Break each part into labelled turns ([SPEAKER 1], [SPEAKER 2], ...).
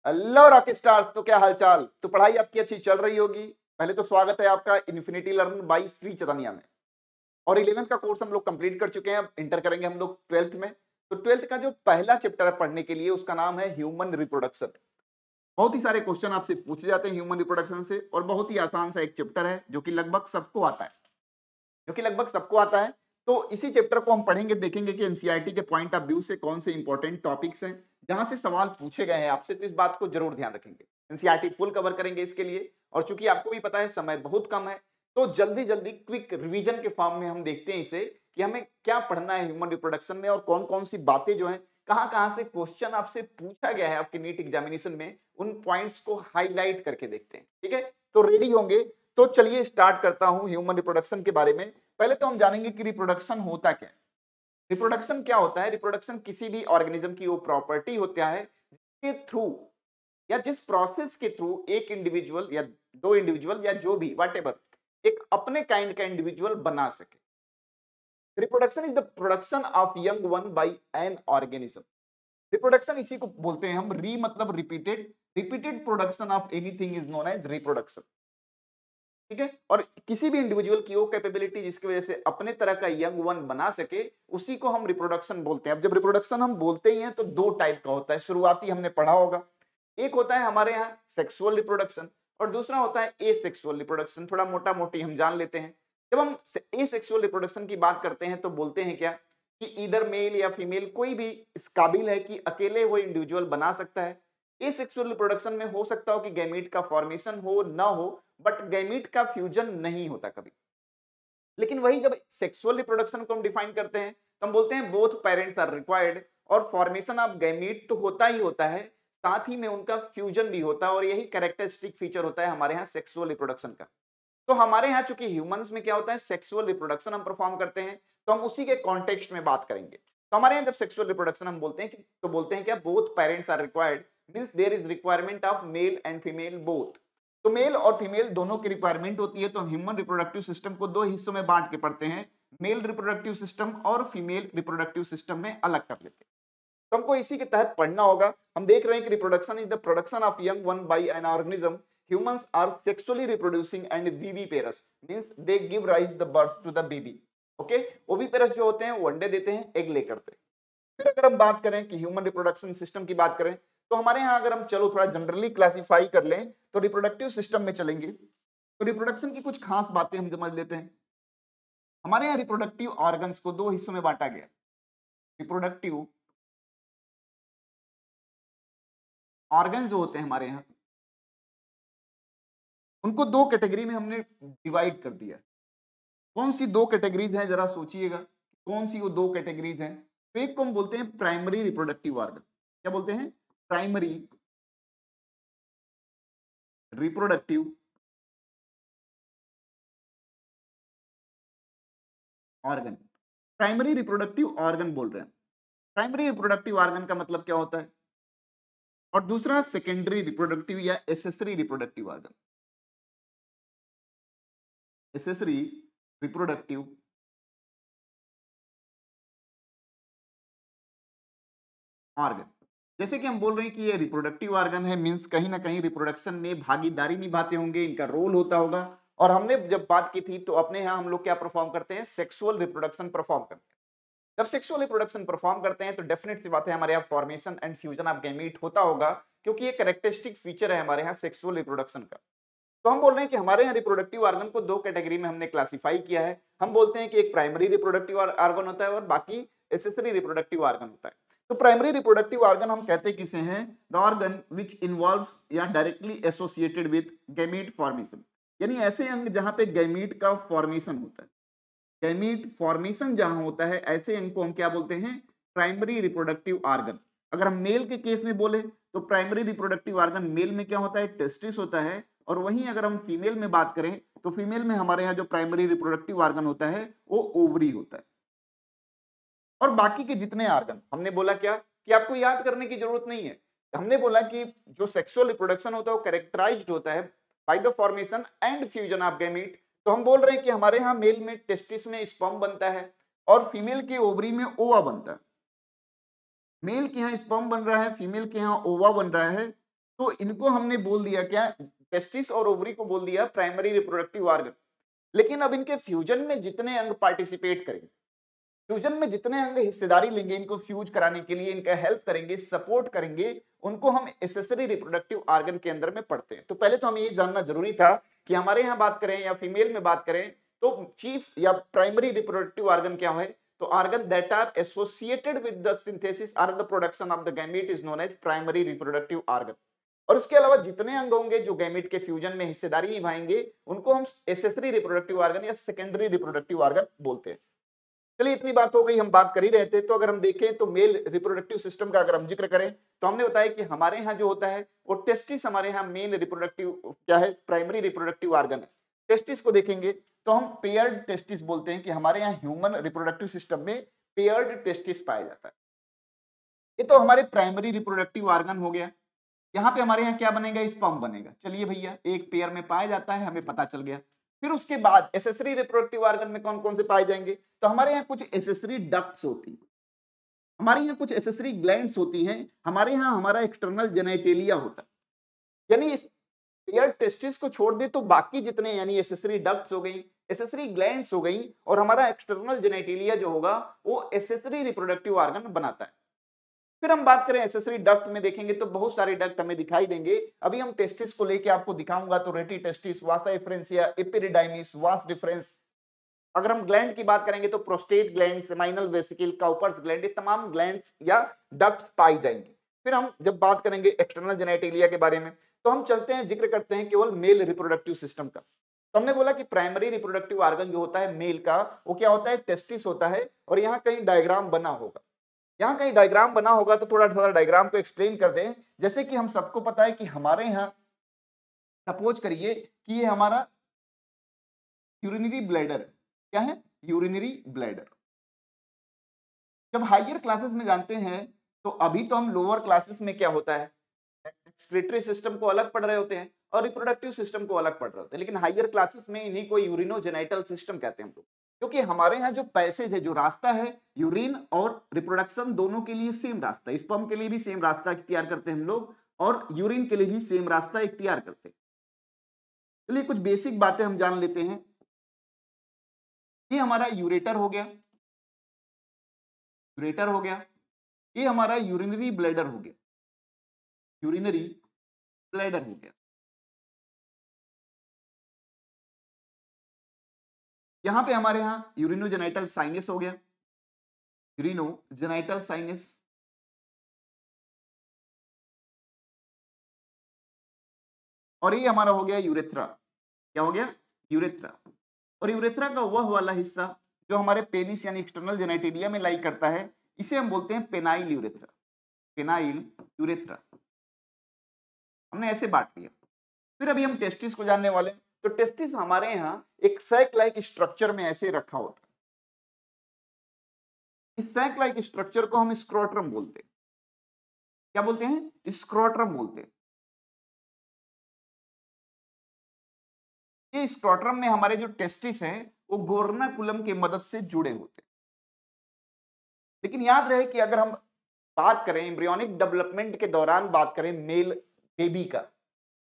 [SPEAKER 1] Hello rock stars, तो क्या हालचाल। तो पढ़ाई आपकी अच्छी चल रही होगी। पहले तो स्वागत है आपका infinity learn by Shri Chaitanya में। और 11th का कोर्स हम लोग कंप्लीट कर चुके हैं। अब इंटर करेंगे हम लोग 12th में। तो 12th का जो पहला चैप्टर है पढ़ने के लिए, उसका नाम है ह्यूमन रिप्रोडक्शन। बहुत ही सारे क्वेश्चन आपसे पूछे जाते हैं ह्यूमन रिप्रोडक्शन से, और बहुत ही आसान सा एक चैप्टर है जो कि लगभग सबको आता है, तो इसी चैप्टर को हम पढ़ेंगे, देखेंगे कि एनसीईआरटी के पॉइंट ऑफ व्यू से कौन से इंपॉर्टेंट टॉपिक्स हैं जहां से सवाल पूछे गए हैं आपसे। तो इस बात को जरूर ध्यान रखेंगे। एनसीईआरटी फुल कवर करेंगे इसके लिए, और चूंकि आपको भी पता है समय बहुत कम है, तो जल्दी जल्दी क्विक रिवीजन के फॉर्म में हम देखते हैं इसे कि हमें क्या पढ़ना है ह्यूमन रिप्रोडक्शन में, और कौन कौन सी बातें जो है, कहां से क्वेश्चन आपसे पूछा गया है आपके नीट एग्जामिनेशन में, उन पॉइंट्स को हाईलाइट करके देखते हैं। ठीक है, तो रेडी होंगे? तो चलिए स्टार्ट करता हूं ह्यूमन रिप्रोडक्शन के बारे में। पहले तो हम जानेंगे कि रिप्रोडक्शन होता क्या है। रिप्रोडक्शन क्या होता है? रिप्रोडक्शन किसी भी ऑर्गेनिज्म की वो प्रॉपर्टी होता है जिसके थ्रू या जिस प्रोसेस के थ्रू एक इंडिविजुअल या दो इंडिविजुअल या जो भी व्हाटएवर एक अपने काइंड का इंडिविजुअल बना सके। Reproduction is the production of young one by an organism. Reproduction इसी को बोलते हैं हम, री मतलब repeated, repeated production of anything is known as reproduction. ठीक है, और किसी भी इंडिविजुअल की वो कैपेबिलिटी जिसकी वजह से अपने तरह का यंग वन बना सके, उसी को हम रिप्रोडक्शन बोलते हैं। अब जब रिप्रोडक्शन हम बोलते ही हैं तो दो टाइप का होता है, शुरुआती हमने पढ़ा होगा। एक होता है हमारे यहाँ सेक्सुअल रिप्रोडक्शन, और दूसरा होता है एसेक्सुअल रिप्रोडक्शन। थोड़ा मोटा मोटी हम जान लेते हैं। जब हम एसेक्सुअल रिप्रोडक्शन की बात करते हैं तो बोलते हैं क्या कि इधर मेल या फीमेल कोई भी इस काबिल है कि अकेले वो इंडिविजुअल बना सकता है। एसेक्सुअल रिप्रोडक्शन में हो सकता हो कि गैमीट का फॉर्मेशन हो ना हो, बट गैमीट का फ्यूजन नहीं होता कभी। लेकिन वही जब सेक्सुअल रिप्रोडक्शन को हम डिफाइन करते हैं तो हम बोलते हैं बोथ पेरेंट्स आर रिक्वायर्ड, और फॉर्मेशन ऑफ गैमीट तो होता ही होता है, साथ ही में उनका फ्यूजन भी होता है, और यही कैरेक्टरिस्टिक फीचर होता है हमारे यहाँ सेक्सुअल रिप्रोडक्शन का। तो हमारे यहाँ चूंकि ह्यूमंस में क्या होता है, सेक्सुअल रिप्रोडक्शन हम परफॉर्म करते हैं, तो हम उसी के कॉन्टेक्स्ट में बात करेंगे। तो हमारे यहाँ जब सेक्सुअल रिप्रोडक्शन हम बोलते हैं तो बोलते हैं क्या, both parents are required, means there is requirement of male and female both. तो मेल और फीमेल दोनों की रिक्वायरमेंट होती है। तो हम ह्यूमन रिप्रोडक्टिव सिस्टम को दो हिस्सों में बांट के पढ़ते हैं, मेल रिप्रोडक्टिव सिस्टम और फीमेल रिप्रोडक्टिव सिस्टम में अलग कर लेते हैं। तो हमको इसी के तहत पढ़ना होगा। हम देख रहे हैं कि reproduction is the production of young one by an organism. Humans are sexually reproducing and viviparous, means they give rise the birth to the baby. Okay? Oviparous जो होते हैं वो अंडे देते हैं, एग ले करते हैं। फिर अगर हम बात करें कि ह्यूमन रिप्रोडक्शन सिस्टम की बात करें, तो हमारे यहाँ अगर हम चलो थोड़ा जनरली क्लासिफाई कर लें तो रिप्रोडक्टिव सिस्टम में चलेंगे। तो रिप्रोडक्शन की कुछ खास बातें हम समझ लेते हैं। हमारे यहाँ रिप्रोडक्टिव ऑर्गन्स को दो हिस्सों में बांटा गया। रिप्रोडक्टिव ऑर्गन जो होते हैं हमारे यहाँ, उनको दो कैटेगरी में हमने डिवाइड कर दिया। कौन सी दो कैटेगरीज हैं, जरा सोचिएगा कौन सी वो दो कैटेगरीज हैं। तो एक को हम बोलते हैं प्राइमरी रिप्रोडक्टिव ऑर्गन। क्या बोलते हैं? Primary reproductive organ. Primary reproductive organ बोल रहे हैं। प्राइमरी रिप्रोडक्टिव ऑर्गन का मतलब क्या होता है? और दूसरा सेकेंडरी रिप्रोडक्टिव या accessory reproductive organ. Accessory reproductive organ. जैसे कि हम बोल रहे हैं कि ये रिप्रोडक्टिव ऑर्गन है, मींस कहीं ना कहीं रिप्रोडक्शन में भागीदारी निभाते होंगे, इनका रोल होता होगा। और हमने जब बात की थी तो अपने यहाँ हम लोग क्या परफॉर्म करते हैं, सेक्सुअल रिप्रोडक्शन परफॉर्म करते हैं। जब सेक्सुअल रिप्रोडक्शन परफॉर्म करते हैं तो डेफिनेट सी बात है हमारे यहाँ formation and fusion of gamete होता होगा, क्योंकि ये कैरेक्टरिस्टिक फीचर है हमारे यहाँ सेक्सुअल रिप्रोडक्शन का। तो हम बोल रहे हैं कि हमारे यहाँ रिप्रोडक्टिव ऑर्गन को दो कैटेगरी में हमने क्लासिफाई किया है। हम बोलते हैं कि एक प्राइमरी रिप्रोडक्टिव ऑर्गन होता है और बाकी एसेसरी रिप्रोडक्टिव ऑर्गन होता है। तो प्राइमरी रिप्रोडक्टिव ऑर्गन हम कहते किसे हैं? द ऑर्गन विच इन्वॉल्व्स या directly associated with gamete formation, यानी ऐसे अंग जहां पे गैमीट का फॉर्मेशन होता है। गैमीट फॉर्मेशन जहां होता है ऐसे अंग को हम क्या बोलते हैं? Primary reproductive organ. अगर हम मेल के केस में बोले तो प्राइमरी रिप्रोडक्टिव ऑर्गन मेल में क्या होता है? टेस्टिस होता है। और वहीं अगर हम फीमेल में बात करें तो फीमेल में हमारे यहाँ जो प्राइमरी रिप्रोडक्टिव ऑर्गन होता है वो ओवरी होता है। और बाकी के जितने ऑर्गन हमने बोला क्या कि आपको याद करने की जरूरत नहीं है। हमने बोला कि जो सेक्सुअल रिप्रोडक्शन होता है वो कैरेक्टराइज्ड होता है by the formation and fusion of gamete. तो हम बोल रहे हैं कि हमारे यहाँ मेल में टेस्टिस में स्पर्म बनता है और फीमेल के ओवरी में ओवा बनता है। मेल के यहाँ स्पर्म बन रहा है, फीमेल के यहाँ ओवा बन रहा है। तो इनको हमने बोल दिया क्या, टेस्टिस और ओवरी को बोल दिया प्राइमरी रिप्रोडक्टिव ऑर्गन। लेकिन अब इनके फ्यूजन में जितने अंग पार्टिसिपेट करेंगे, फ्यूजन में जितने अंग हिस्सेदारी लेंगे इनको फ्यूज कराने के लिए, इनका हेल्प करेंगे, सपोर्ट करेंगे, उनको हम एसेसरी रिप्रोडक्टिव ऑर्गन के अंदर में पढ़ते हैं। तो पहले तो हमें ये जानना जरूरी था कि हमारे यहाँ बात करें या फीमेल में बात करें तो चीफ या प्राइमरी रिप्रोडक्टिव ऑर्गन क्या है, तो organ that are associated with the synthesis और the production of the gamete is known as primary reproductive organ. और उसके अलावा जितने अंग होंगे जो गैमीट के फ्यूजन में हिस्सेदारी निभाएंगे उनको हम एसेसरी रिप्रोडक्टिव ऑर्गन या सेकेंडरी रिप्रोडक्टिव ऑर्गन बोलते हैं। चलिए इतनी बात हो गई, हम बात कर ही रहे थे। तो अगर हम देखें तो मेल रिप्रोडक्टिव सिस्टम का अगर हम जिक्र करें तो हमने बताया कि हमारे यहाँ जो होता है वो टेस्टिस हमारे यहाँ मेन रिप्रोडक्टिव क्या है, प्राइमरी रिप्रोडक्टिव ऑर्गन है। टेस्टिस को देखेंगे तो हम पेयर्ड टेस्टिस बोलते हैं कि हमारे यहाँ ह्यूमन रिप्रोडक्टिव सिस्टम में पेयर्ड टेस्टिस पाया जाता है। ये तो हमारे प्राइमरी रिप्रोडक्टिव ऑर्गन हो गया। यहाँ पे हमारे यहाँ क्या बनेगा, स्पर्म बनेगा। चलिए भैया, एक पेयर में पाया जाता है, हमें पता चल गया। फिर उसके बाद एसेसरी रिप्रोडक्टिव ऑर्गन में कौन कौन से पाए जाएंगे, तो हमारे यहाँ कुछ एसेसरी डक्ट्स होती है, हमारे यहाँ कुछ एसेसरी ग्लैंड्स होती हैं, हमारे यहाँ हमारा एक्सटर्नल जेनेटेलिया होता है। यानी इस पेयर टेस्टिस को छोड़ दे तो बाकी जितने यानी एसेसरी डक्ट्स हो गई, एसेसरी ग्लैंड्स हो गई और हमारा एक्सटर्नल जेनेटेलिया जो होगा वो एसेसरी रिप्रोडक्टिव ऑर्गन बनाता है। फिर हम बात करें एसेसरी डक्ट में देखेंगे तो बहुत सारे डक्ट हमें दिखाई देंगे। अभी हम टेस्टिस को लेके आपको दिखाऊंगा तो रेटी टेस्टिस, वासा एफ्रेंसिया, एपिडिडाइमिस, वास डिफरेंस। अगर हम ग्लैंड की बात करेंगे तो prostate gland, seminal vesicle, Cowper's gland, ये तमाम ग्लैंड्स या डक्ट्स पाई जाएंगी। फिर हम जब बात करेंगे एक्सटर्नल जेनेटेलिया के बारे में तो हम चलते हैं, जिक्र करते हैं केवल मेल रिप्रोडक्टिव सिस्टम का। तो हमने बोला कि प्राइमरी रिप्रोडक्टिव ऑर्गन जो होता है मेल का वो क्या होता है, टेस्टिस होता है। और यहाँ कहीं डायग्राम बना होगा, यहाँ कहीं डायग्राम बना होगा तो थोड़ा थोड़ा डायग्राम को एक्सप्लेन कर दें। जैसे कि हम सबको पता है कि हमारे यहाँ सपोज करिए कि ये हमारा यूरिनरी ब्लैडर है। क्या है, यूरिनरी ब्लैडर। जब हायर क्लासेस में जानते हैं तो अभी तो हम लोअर क्लासेस में क्या होता है, एक्सक्रीटरी सिस्टम को अलग पढ़ रहे होते हैं और रिप्रोडक्टिव सिस्टम को अलग पढ़ रहे होते हैं। लेकिन हायर क्लासेस में इन्हीं को यूरिनोजेनाइटल सिस्टम कहते हैं हम लोग, क्योंकि हमारे यहाँ जो पैसेज है, जो रास्ता है, यूरिन और रिप्रोडक्शन दोनों के लिए सेम रास्ता है। स्पर्म के लिए भी सेम रास्ता इख्तियार करते हैं हम लोग और यूरिन के लिए भी सेम रास्ता इख्तियार करते हैं। चलिए कुछ बेसिक बातें हम जान लेते हैं। ये हमारा यूरेटर हो गया, यूरेटर हो गया। ये हमारा यूरिनरी ब्लैडर हो गया, यूरिनरी ब्लैडर हो गया। यहाँ पे हमारे यहाँ यूरिनोजेनाइटल साइनस हो गया, यूरिनोजेनाइटल साइनस। और ये हमारा हो गया यूरेथ्रा। क्या हो गया, यूरेथ्रा। और यूरेथ्रा का वह वाला हिस्सा जो हमारे पेनिस यानी एक्सटर्नल जेनेटेलिया में लाई करता है, इसे हम बोलते हैं पेनाइल यूरेथ्रा। पेनाइल यूरेथ्रा हमने ऐसे बांट लिया। फिर अभी हम टेस्टिस को जानने वाले हैं। तो टेस्टिस हमारे यहाँ एक सैक लाइक स्ट्रक्चर में ऐसे रखा होता है। इस सैक लाइक स्ट्रक्चर को हम स्क्रोट्रम बोलते हैं। क्या बोलते हैं, स्क्रोट्रम बोलते हैं। ये स्क्रोट्रम में हमारे जो टेस्टिस हैं वो गोर्नाकुलम की मदद से जुड़े होते हैं। लेकिन याद रहे कि अगर हम बात करें एम्ब्रियोनिक डेवलपमेंट के दौरान बात करें मेल बेबी का,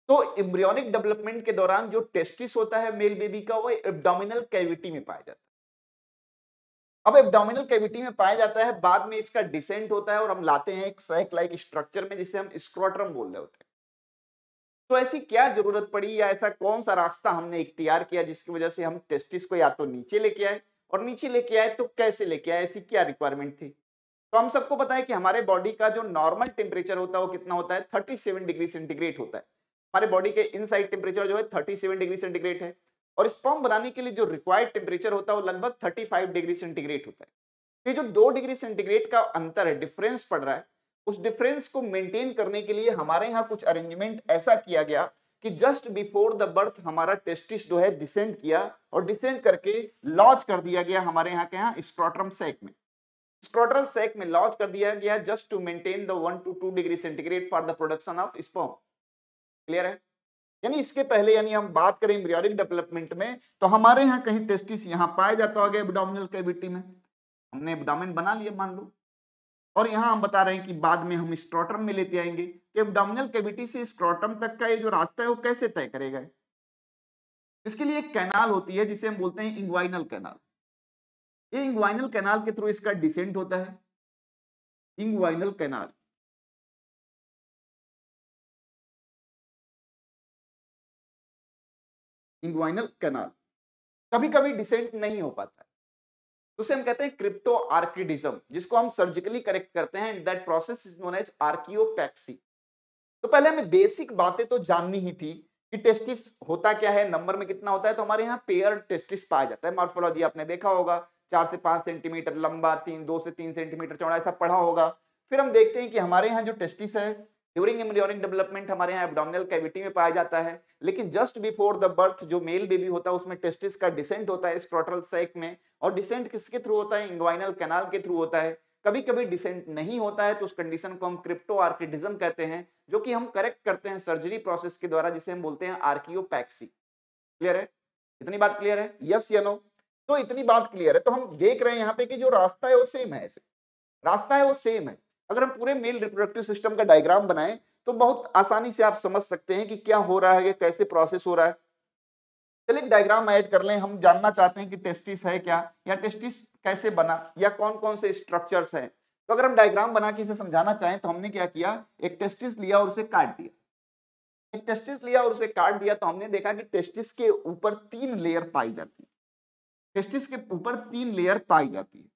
[SPEAKER 1] तो एम्ब्रियोनिक डेवलपमेंट के दौरान जो टेस्टिस होता है मेल बेबी का वो एब्डोमिनल कैविटी में पाया जाता है। अब एब्डोमिनल कैविटी में पाया जाता है, बाद में इसका डिसेंट होता है और हम लाते हैं एक सैक लाइक स्ट्रक्चर में जिसे हम स्क्रोट्रम बोल रहे होते हैं। तो ऐसी क्या जरूरत पड़ी या ऐसा कौन सा रास्ता हमने इख्तियार किया जिसकी वजह से हम टेस्टिस को या तो नीचे लेके आए, और नीचे लेके आए तो कैसे लेके आए, ऐसी क्या रिक्वायरमेंट थी। तो हम सबको पता है कि हमारे बॉडी का जो नॉर्मल टेम्परेचर होता है वो कितना होता है, 37 डिग्री सेंटीग्रेड होता है। हमारे बॉडी के इनसाइड टेम्परेचर जो है 37 डिग्री सेंटीग्रेड है, और स्पर्म बनाने के लिए जो रिक्वायर्ड टेम्परेचर होता है वो लगभग 35 डिग्री सेंटीग्रेड होता है। ये जो 2 डिग्री सेंटीग्रेड का अंतर है, डिफरेंस पड़ रहा है, उस डिफरेंस को मेंटेन करने के लिए हमारे यहाँ कुछ अरेंजमेंट ऐसा किया गया कि जस्ट बिफोर द बर्थ हमारा टेस्टिस जो है डिसेंड किया, और डिसेंड करके लॉन्च कर दिया गया हमारे यहाँ के यहाँ स्क्रोट्रम सैक में। स्क्रोटल सैक में लॉन्च कर दिया गया just to maintain the 1 to 2 degree centigrade for the production of sperm. Clear है। यानी इसके पहले यानी हम बात करें एम्ब्रियोनिक डेवलपमेंट में तो हमारे यहाँ कहीं टेस्टिस यहाँ पाया जाता होगा एब्डोमिनल कैविटी में, हमने एब्डोमेन बना लिया मान लो, और यहाँ हम बता रहे हैं कि बाद में हम स्क्रोटम में लेते आएंगे। कि एब्डोमिनल कैविटी से स्क्रोटम तक का ये जो रास्ता है वो कैसे तय करेगा। इसके लिए एक कैनाल होती है जिसे हम बोलते हैं इंग्वाइनल कैनाल। ये इंग्वाइनल कैनाल के थ्रू इसका डिसेंट होता है, इंग्वाइनल कैनाल। इंग्वाइनल कैनाल कभी कभी डिसेंट नहीं हो पाता है, तो उसे हम कहते हैं क्रिप्टो आर्किडिज्म, जिसको हम सर्जिकली करेक्ट करते हैं। That process is known as orchiopexy. तो पहले हमें बेसिक बातें तो जाननी ही थी कि टेस्टिस होता क्या है, नंबर में कितना होता है। तो हमारे यहाँ पेयर टेस्टिस पाया जाता है। मॉर्फोलॉजी आपने देखा होगा, 4 से 5 सेंटीमीटर लंबा, 2 से 3 सेंटीमीटर चौड़ा, ऐसा पढ़ा होगा। फिर हम देखते हैं कि हमारे यहाँ जो टेस्टिस है ड्यूरिंग एम्ब्रियोनिक डेवलपमेंट हमारे यहाँ एब्डोमिनल कैविटी में पाया जाता है, लेकिन जस्ट बिफोर द बर्थ जो मेल बेबी होता है उसमें टेस्टिस का डिसेंट होता है स्क्रोटल सैक में। और डिसेंट किसके थ्रू होता है? इंग्वाइनल कैनाल के थ्रू होता है। कभी कभी डिसेंट नहीं होता है तो उस कंडीशन को हम क्रिप्टो आर्किडिज्म कहते हैं, जो कि हम करेक्ट करते हैं सर्जरी प्रोसेस के द्वारा, जिसे हम बोलते हैं आर्कियोपैक्सी। क्लियर है? इतनी बात क्लियर है? यस या नो? तो इतनी बात क्लियर है तो हम देख रहे हैं यहाँ पे कि जो रास्ता है वो सेम है। ऐसे रास्ता है वो सेम है। अगर हम पूरे मेल रिप्रोडक्टिव सिस्टम का डायग्राम बनाएं तो बहुत आसानी से आप समझ सकते हैं कि क्या हो रहा है, ये कैसे प्रोसेस हो रहा है। चलिए एक डायग्राम ऐड कर लें। हम जानना चाहते हैं कि टेस्टिस है क्या, या टेस्टिस कैसे बना, या कौन कौन से स्ट्रक्चर्स हैं। तो अगर हम डायग्राम बना के इसे समझाना चाहें तो हमने क्या किया, एक टेस्टिस लिया और उसे काट दिया। एक टेस्टिस लिया और उसे काट दिया तो हमने देखा कि टेस्टिस के ऊपर 3 लेयर पाई जाती है। टेस्टिस के ऊपर 3 लेयर पाई जाती है।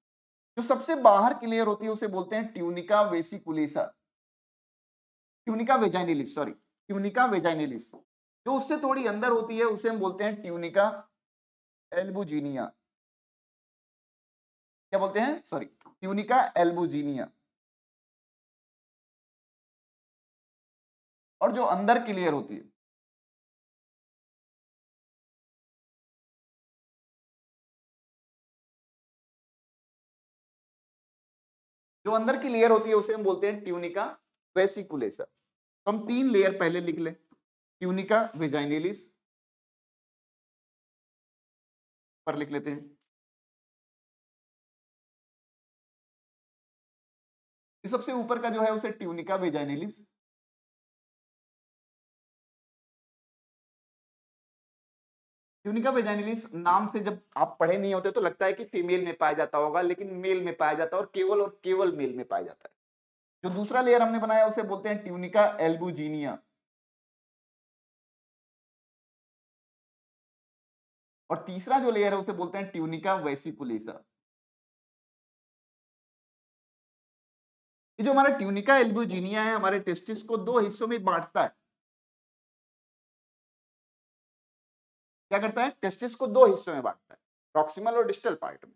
[SPEAKER 1] जो सबसे बाहर की लेयर होती है उसे बोलते हैं tunica vesiculosa, tunica vaginalis, sorry tunica vaginalis. जो उससे थोड़ी अंदर होती है उसे हम बोलते हैं ट्यूनिका एल्बुजिनिया। क्या बोलते हैं? Sorry, tunica albuginea. और जो अंदर की लेयर होती है, जो अंदर की लेयर होती है उसे हम बोलते हैं ट्यूनिका वेसिकुलेसा। तो हम 3 लेयर पहले लिख लें, ट्यूनिका वेजाइनलिस पर लिख लेते हैं। ये सबसे ऊपर का जो है उसे ट्यूनिका वेजाइनलिस। ट्यूनिका वेजाइनलिस नाम से जब आप पढ़े नहीं होते तो लगता है कि फीमेल में पाया जाता होगा, लेकिन मेल में पाया जाता है, और केवल मेल में पाया जाता है। जो दूसरा लेयर हमने बनाया उसे बोलते हैं ट्यूनिका एल्बुजिनिया। और तीसरा जो लेयर है उसे बोलते हैं ट्यूनिका वेसिकुलेसा। ये जो हमारा ट्यूनिका एल्बुजिनिया है हमारे टेस्टिस को 2 हिस्सों में बांटता है। क्या करता है? टेस्टिस को 2 हिस्सों में बांटता है, प्रॉक्सिमल और डिस्टल पार्ट में।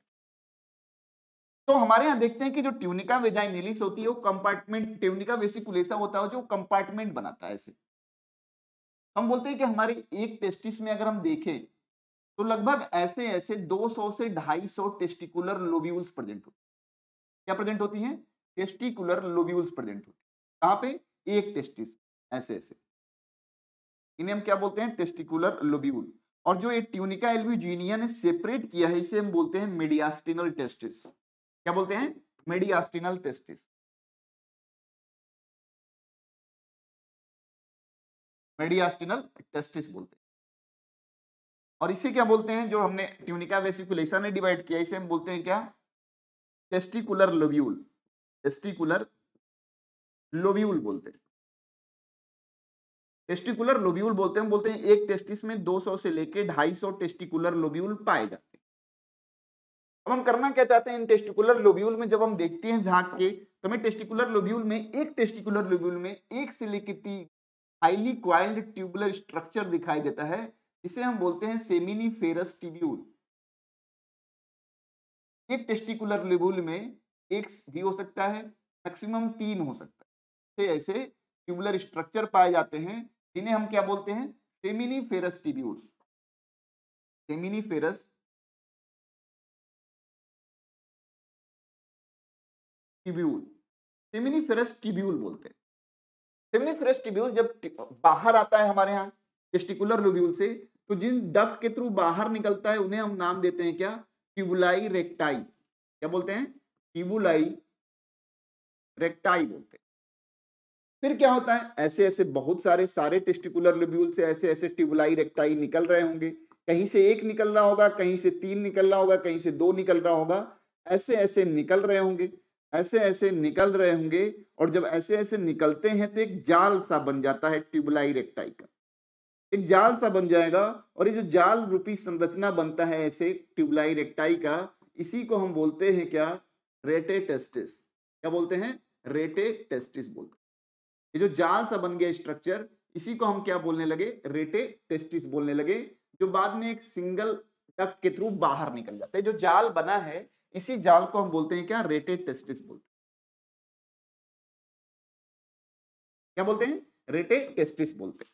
[SPEAKER 1] तो हमारे यहाँ देखते हैं कि जो ट्यूनिका वेजाइनलिस होती है वो कंपार्टमेंट, ट्यूनिका वेसिकुलेसा होता है जो कंपार्टमेंट बनाता है। ऐसे हम बोलते हैं कि हमारे एक टेस्टिस में अगर हम देखें तो लगभग ऐसे ऐसे 200 से 250 टेस्टिकुलर लोब्यूल्स प्रेजेंट होती हैं। क्या प्रेजेंट होती हैं? टेस्टिकुलर लोब्यूल्स प्रेजेंट होती हैं। कहाँ पे? एक टेस्टिस, ऐसे ऐसे। इन्हें हम क्या बोलते हैं? Testicular lobule. और जो ये ट्यूनिका एल्बुजिनिया ने सेपरेट किया है इसे हम बोलते हैं मीडियास्टिनल टेस्टिस। क्या बोलते हैं? Mediastinal testis. मीडियास्टिनल टेस्टिस बोलते हैं। और इसे क्या बोलते हैं? जो हमने ट्यूनिका वेसिकुलेसा ने डिवाइड किया इसे हम बोलते हैं क्या? Testicular lobule. टेस्टिकुलर लोब्यूल बोलते हैं। टेस्टिकुलर लोब्यूल बोलते हैं, बोलते हैं एक टेस्टिस में 200 से लेके 250 टेस्टिकुलर लोब्यूल पाए जाते हैं। अब हम करना क्या चाहते हैं? इन टेस्टिकुलर लोब्यूल में जब हम देखते हैं झांक के तो हमें टेस्टिकुलर लोब्यूल में, एक टेस्टिकुलर लोब्यूल में 1 से लेके 3 हाईली क्वाइल्ड ट्यूबुलर स्ट्रक्चर दिखाई देता है, इसे हम बोलते हैं सेमिनिफेरस ट्यूब्यूल। एक टेस्टिकुलर लोब्यूल में एक भी हो सकता है, मैक्सिमम 3 हो सकता है। ऐसे ट्यूबुलर स्ट्रक्चर पाए जाते हैं जिन्हें हम क्या बोलते हैं? Seminiferous tubule. Seminiferous tubule, seminiferous tubule बोलते हैं। सेमिनिफेरस ट्यूब्यूल जब बाहर आता है हमारे यहाँ टेस्टिकुलर लोब्यूल से, तो जिन डक्ट के थ्रू बाहर निकलता है उन्हें हम नाम देते हैं क्या? ट्यूबुलाई रेक्टाई। क्या बोलते हैं? ट्यूबुलाई रेक्टाई बोलते हैं। फिर क्या होता है, ऐसे ऐसे बहुत सारे टेस्टिकुलर लोब्यूल से ऐसे ऐसे ट्यूबुलाई रेक्टाई निकल रहे होंगे, कहीं से एक निकल रहा होगा, कहीं से 3 निकल रहा होगा, कहीं से 2 निकल रहा होगा, ऐसे ऐसे निकल रहे होंगे, ऐसे ऐसे निकल रहे होंगे। और जब ऐसे ऐसे निकलते हैं तो एक जाल सा बन जाता है ट्यूबुलाई रेक्टाई का, एक जाल सा बन जाएगा। और ये जो जाल रूपी संरचना बनता है ऐसे ट्यूबुलाई रेक्टाई का, इसी को हम बोलते हैं क्या, रेटेटेस्टिस। क्या बोलते हैं, रेटेटेस्टिस बोलते हैं। ये जो जाल सा बन गया स्ट्रक्चर, इसी को हम क्या बोलने लगे, रेटेटेस्टिस बोलने लगे, जो बाद में एक सिंगल डक्ट के थ्रू बाहर निकल जाता है। जो जाल बना है, इसी जाल को हम बोलते हैं क्या, रेटेटेस्टिस बोलते हैं। क्या बोलते हैं, रेटेटेस्टिस बोलते हैं।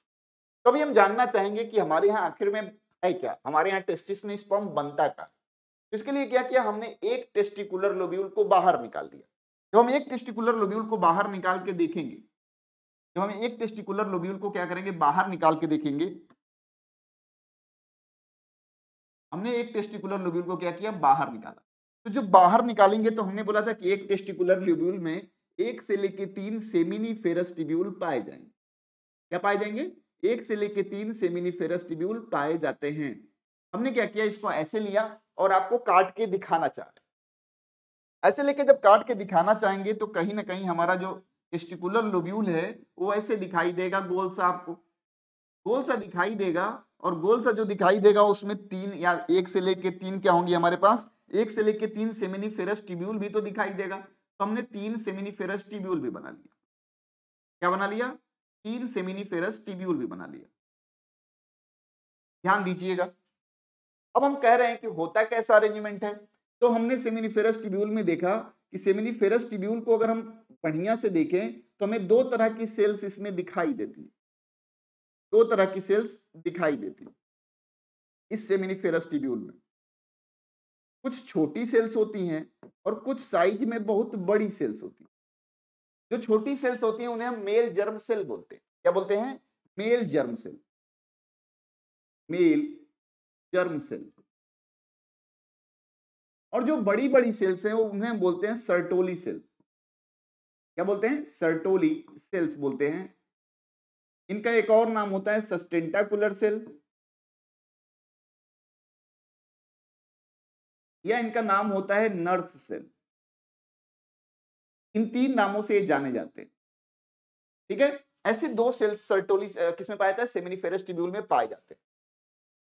[SPEAKER 1] तो अभी हम जानना चाहेंगे कि हमारे यहाँ आखिर में है क्या, हमारे यहाँ टेस्टिस में स्पर्म बनता का। इसके लिए क्या किया हमने, एक टेस्टिकुलर लोब्यूल को बाहर निकाल दिया। जब हम एक टेस्टिकुलर लोब्यूल को बाहर निकाल के देखेंगे, जब हम एक टेस्टिकुलर लोब्यूल को क्या करेंगे, बाहर निकाल के देखेंगे, हमने एक टेस्टिकुलर लोब्यूल को क्या किया, बाहर निकाला। तो जो बाहर निकालेंगे, तो हमने बोला था कि एक टेस्टिकुलर लोब्यूल में 1 से लेके 3 सेमिनिफेरस ट्यूब्यूल पाए जाएंगे। क्या पाए जाएंगे, 1 से लेके 3 सेमिनिफेरस ट्यूब्यूल पाए जाते हैं। हमने क्या किया, इसको ऐसे लिया और आपको काट के दिखाना चाह रहे, ऐसे लेके जब काट के दिखाना चाहेंगे तो कहीं ना कहीं हमारा जो टेस्टिकुलर लोब्यूल है वो ऐसे दिखाई देगा, गोल सा, आपको गोल सा दिखाई देगा। और गोल सा जो दिखाई देगा उसमें 3 या 1 से लेके 3 क्या होंगी हमारे पास, 1 से लेके 3 सेमिनिफेरस ट्यूब्यूल भी तो दिखाई देगा। तो हमने 3 सेमिनिफेरस ट्यूब्यूल भी बना लिया। क्या बना लिया, 3 सेमिनिफेरस ट्यूब्यूल भी बना लिया। ध्यान दीजिएगा, अब हम कह रहे हैं कि होता कैसा अरेंजमेंट है। तो हमने सेमिनिफेरस ट्यूब्यूल में देखा कि सेमिनिफेरस ट्यूब्यूल को अगर हम बढ़िया से देखें तो हमें 2 तरह की सेल्स इसमें दिखाई देती है, 2 तरह की सेल्स दिखाई देती है इस सेमिनिफेरस ट्यूब्यूल में। कुछ छोटी सेल्स होती हैं और कुछ साइज में बहुत बड़ी सेल्स होती हैं। जो छोटी सेल्स होती हैं उन्हें हम मेल जर्म सेल बोलते हैं। क्या बोलते हैं, male germ cell, male germ cell. और जो बड़ी बड़ी सेल्स हैं वो उन्हें हम बोलते हैं सर्टोली सेल। क्या बोलते हैं, सर्टोली सेल्स बोलते हैं। इनका एक और नाम होता है सस्टेंटाकुलर सेल, या इनका नाम होता है नर्स सेल। इन 3 नामों से ये जाने जाते हैं। ठीक है, ऐसे 2 सेल्स सर्टोली किसमें पाया जाता है, सेमिनिफेरस ट्यूब्यूल में पाए जाते हैं।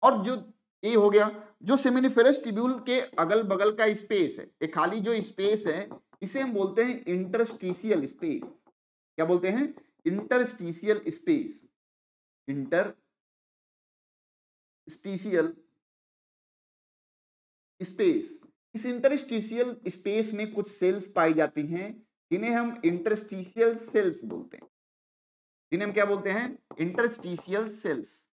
[SPEAKER 1] और जो ये हो गया, जो सेमिनिफेरस ट्यूब्यूल के अगल बगल का स्पेस है, ये खाली जो स्पेस है, इसे हम बोलते हैं इंटरस्टिशियल स्पेस। क्या बोलते हैं, इंटरस्टिशियल स्पेस, इंटरस्टिशियल स्पेस। इस इंटरस्टिशियल स्पेस में कुछ सेल्स पाई जाती हैं जिन्हें हम इंटरस्टिशियल सेल्स बोलते हैं। जिन्हें हम क्या बोलते हैं, इंटरस्टिशियल सेल्स,